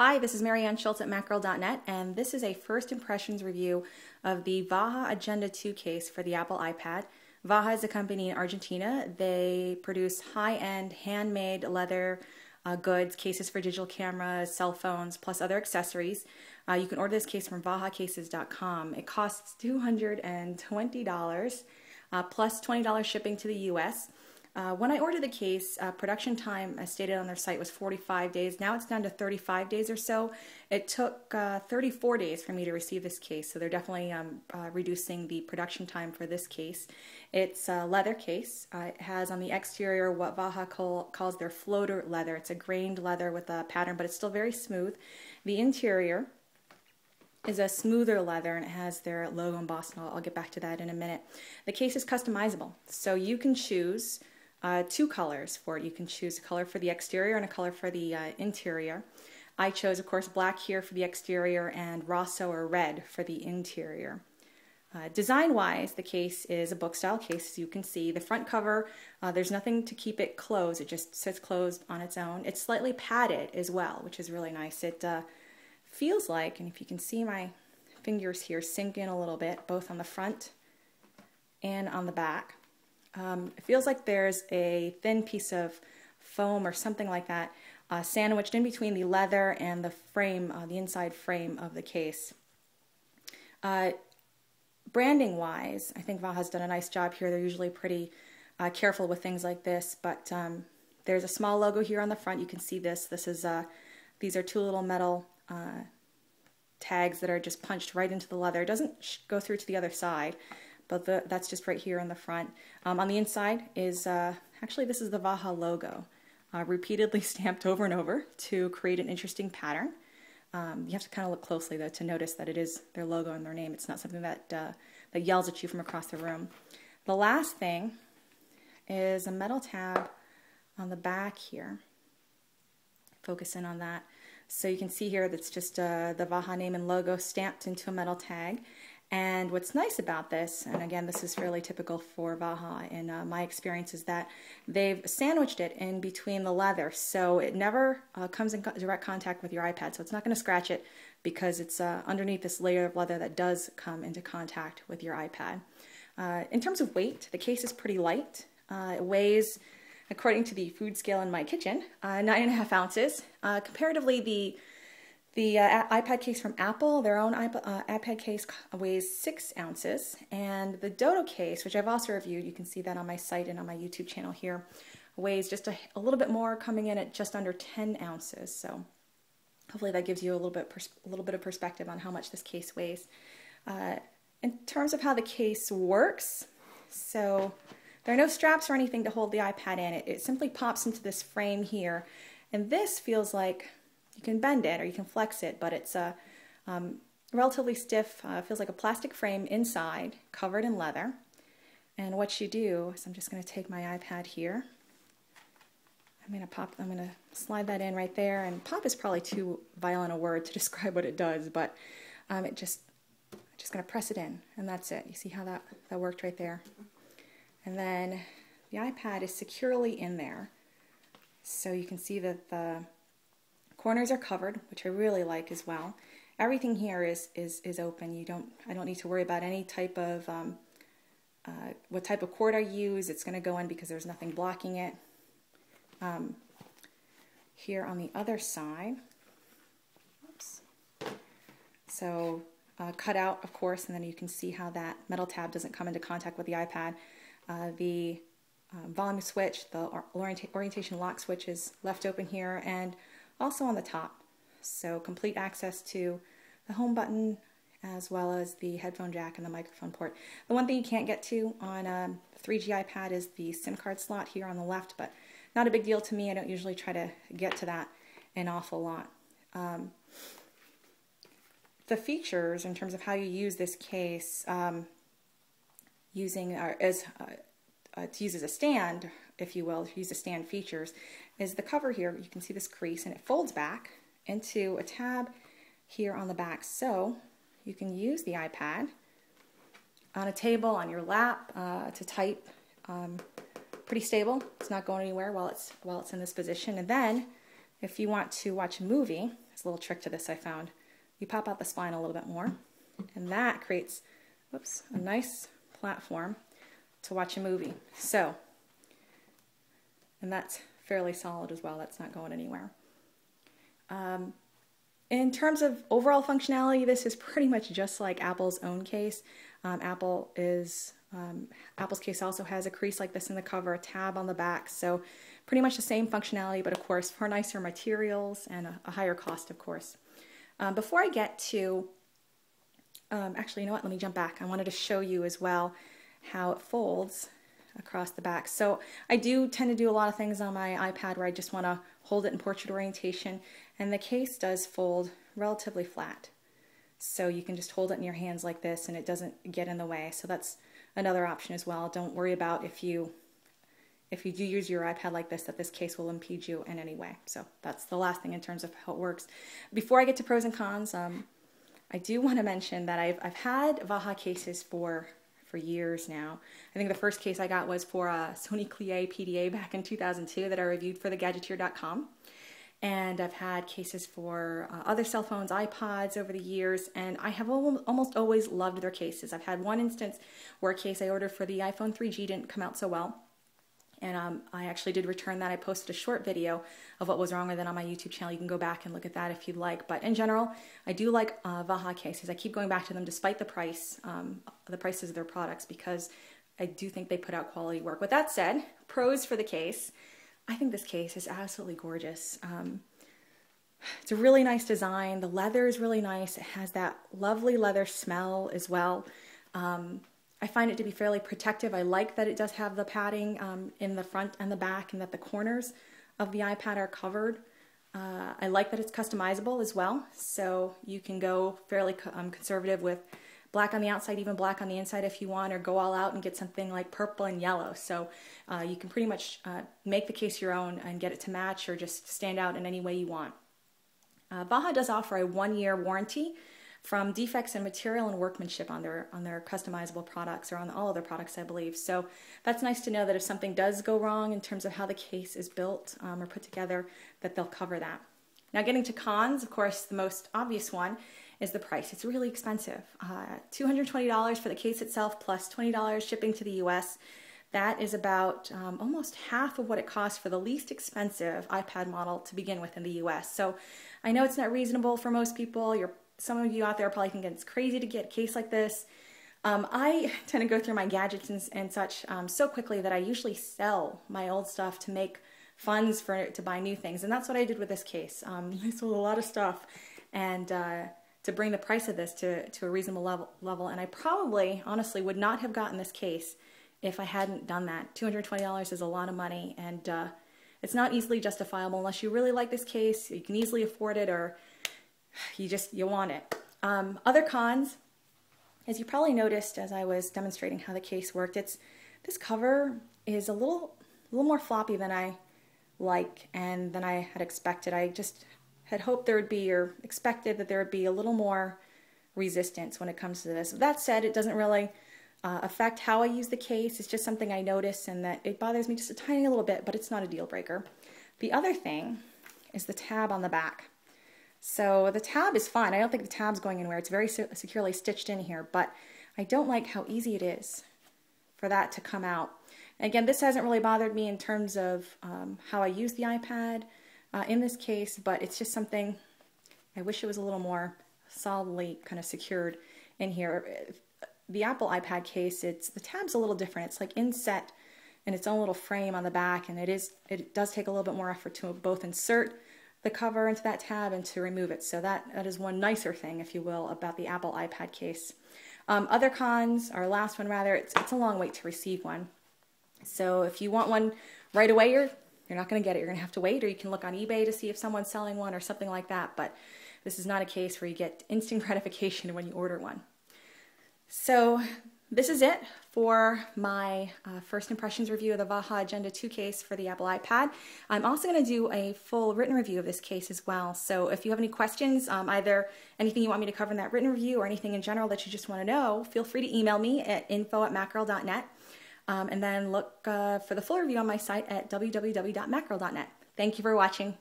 Hi, this is Marianne Schultz at macgirl.net, and this is a first impressions review of the Vaja Agenda 2 case for the Apple iPad. Vaja is a company in Argentina. They produce high-end, handmade leather goods, cases for digital cameras, cell phones, plus other accessories. You can order this case from vajacases.com. It costs $220 plus $20 shipping to the US. When I ordered the case, production time, as stated on their site, was 45 days. Now it's down to 35 days or so. It took 34 days for me to receive this case, so they're definitely reducing the production time for this case. It's a leather case. It has on the exterior what Vaja calls their floater leather. It's a grained leather with a pattern, but it's still very smooth. The interior is a smoother leather, and it has their logo embossed, and I'll get back to that in a minute. The case is customizable, so you can choose two colors for it. You can choose a color for the exterior and a color for the interior. I chose, of course, black here for the exterior and rosso or red for the interior. Design-wise, the case is a book-style case, as you can see. The front cover, there's nothing to keep it closed. It just sits closed on its own. It's slightly padded as well, which is really nice. It feels like, and if you can see my fingers here sink in a little bit, both on the front and on the back. It feels like there's a thin piece of foam or something like that sandwiched in between the leather and the frame, the inside frame of the case. Branding wise, I think Vaja's done a nice job here. They're usually pretty careful with things like this, but there's a small logo here on the front. You can see this. These are two little metal tags that are just punched right into the leather. It doesn't go through to the other side, but that's just right here in the front. On the inside is, actually this is the Vaja logo, repeatedly stamped over and over to create an interesting pattern. You have to kind of look closely though to notice that it is their logo and their name. It's not something that, that yells at you from across the room. The last thing is a metal tab on the back here. Focus in on that. So you can see here that's just the Vaja name and logo stamped into a metal tag. And what's nice about this, and again this is fairly typical for Vaja in my experience, is that they've sandwiched it in between the leather, so it never comes in direct contact with your iPad, so it's not going to scratch it because it's underneath this layer of leather that does come into contact with your iPad. In terms of weight, the case is pretty light. It weighs, according to the food scale in my kitchen, 9.5 ounces. Comparatively, the iPad case from Apple, their own iPad case weighs 6 ounces, and the Dodo case, which I've also reviewed, you can see that on my site and on my YouTube channel here, weighs just a little bit more, coming in at just under 10 ounces. So hopefully that gives you a little bit of perspective on how much this case weighs. In terms of how the case works, so there are no straps or anything to hold the iPad in. It simply pops into this frame here, and this feels like you can bend it or you can flex it, but it's relatively stiff. Feels like a plastic frame inside, covered in leather. And what you do is, I'm just going to take my iPad here. I'm going to slide that in right there. And pop is probably too violent a word to describe what it does, but I'm just going to press it in, and that's it. You see how that worked right there? And then the iPad is securely in there, so you can see that the corners are covered, which I really like as well. Everything here is open. I don't need to worry about any type of what type of cord I use. It's going to go in because there's nothing blocking it. Here on the other side, oops. So cut out, of course, and then you can see how that metal tab doesn't come into contact with the iPad. The volume switch, the orientation lock switch is left open here, and also on the top, so complete access to the home button as well as the headphone jack and the microphone port. The one thing you can't get to on a 3G iPad is the SIM card slot here on the left, but not a big deal to me. I don't usually try to get to that an awful lot. The features in terms of how you use this case, to use as a stand, if you will, to use the stand features, is the cover here. You can see this crease, and it folds back into a tab here on the back, so you can use the iPad on a table, on your lap, to type. Pretty stable. It's not going anywhere while it's in this position. And then, if you want to watch a movie, there's a little trick to this I found. You pop out the spine a little bit more, and that creates, whoops, a nice platform to watch a movie. So, and that's fairly solid as well. That's not going anywhere. In terms of overall functionality, this is pretty much just like Apple's own case. Apple's case also has a crease like this in the cover, a tab on the back, so pretty much the same functionality, but of course for nicer materials and a higher cost, of course. Before I get to, actually, you know what, let me jump back. I wanted to show you as well how it folds across the back. So I do tend to do a lot of things on my iPad where I just want to hold it in portrait orientation, and the case does fold relatively flat. So you can just hold it in your hands like this and it doesn't get in the way. So that's another option as well. Don't worry about if you do use your iPad like this, that this case will impede you in any way. So that's the last thing in terms of how it works. Before I get to pros and cons, I do want to mention that I've had Vaja cases for years now. I think the first case I got was for a Sony Clie PDA back in 2002 that I reviewed for thegadgeteer.com. And I've had cases for other cell phones, iPods over the years, and I have almost always loved their cases. I've had one instance where a case I ordered for the iPhone 3G didn't come out so well, and I actually did return that. I posted a short video of what was wrong with it on my YouTube channel. You can go back and look at that if you'd like. But in general, I do like Vaja cases. I keep going back to them despite the prices of their products, because I do think they put out quality work. With that said, pros for the case. I think this case is absolutely gorgeous. It's a really nice design. The leather is really nice. It has that lovely leather smell as well. I find it to be fairly protective. I like that it does have the padding in the front and the back, and that the corners of the iPad are covered. I like that it's customizable as well. So you can go fairly conservative with black on the outside, even black on the inside if you want, or go all out and get something like purple and yellow. So you can pretty much make the case your own and get it to match or just stand out in any way you want. Vaja does offer a 1-year warranty from defects in material and workmanship on their customizable products, or on all of their products, I believe. So that's nice to know that if something does go wrong in terms of how the case is built or put together, that they'll cover that. Now, getting to cons, of course, the most obvious one is the price. It's really expensive. $220 for the case itself, plus $20 shipping to the US. That is about almost half of what it costs for the least expensive iPad model to begin with in the US. So I know it's not reasonable for most people. Some of you out there are probably thinking it's crazy to get a case like this. I tend to go through my gadgets and such so quickly that I usually sell my old stuff to make funds to buy new things. And that's what I did with this case. I sold a lot of stuff, and to bring the price of this to a reasonable level. And I probably, honestly, would not have gotten this case if I hadn't done that. $220 is a lot of money, and it's not easily justifiable unless you really like this case, you can easily afford it, or you want it. Other cons, as you probably noticed as I was demonstrating how the case worked, this cover is a little more floppy than I like and than I had expected. I just had hoped there would be, or expected that there would be, a little more resistance when it comes to this. That said, it doesn't really affect how I use the case. It's just something I notice, and that it bothers me just a tiny little bit, but it's not a deal breaker. The other thing is the tab on the back. So the tab is fine. I don't think the tab's going anywhere. It's very securely stitched in here, but I don't like how easy it is for that to come out. And again, this hasn't really bothered me in terms of how I use the iPad in this case, but it's just something I wish it was a little more solidly kind of secured in here. The Apple iPad case, the tab's a little different. It's like inset in its own little frame on the back, and it does take a little bit more effort to both insert the cover into that tab and to remove it. So that is one nicer thing, if you will, about the Apple iPad case. Other cons, or last one rather, it's a long wait to receive one. So if you want one right away, you're not going to get it. You're going to have to wait, or you can look on eBay to see if someone's selling one or something like that. But this is not a case where you get instant gratification when you order one. So this is it for my first impressions review of the Vaja Agenda 2 case for the Apple iPad. I'm also going to do a full written review of this case as well. So if you have any questions, either anything you want me to cover in that written review or anything in general that you just want to know, feel free to email me at info@mackerel.net. And then look for the full review on my site at www.mackerel.net. Thank you for watching.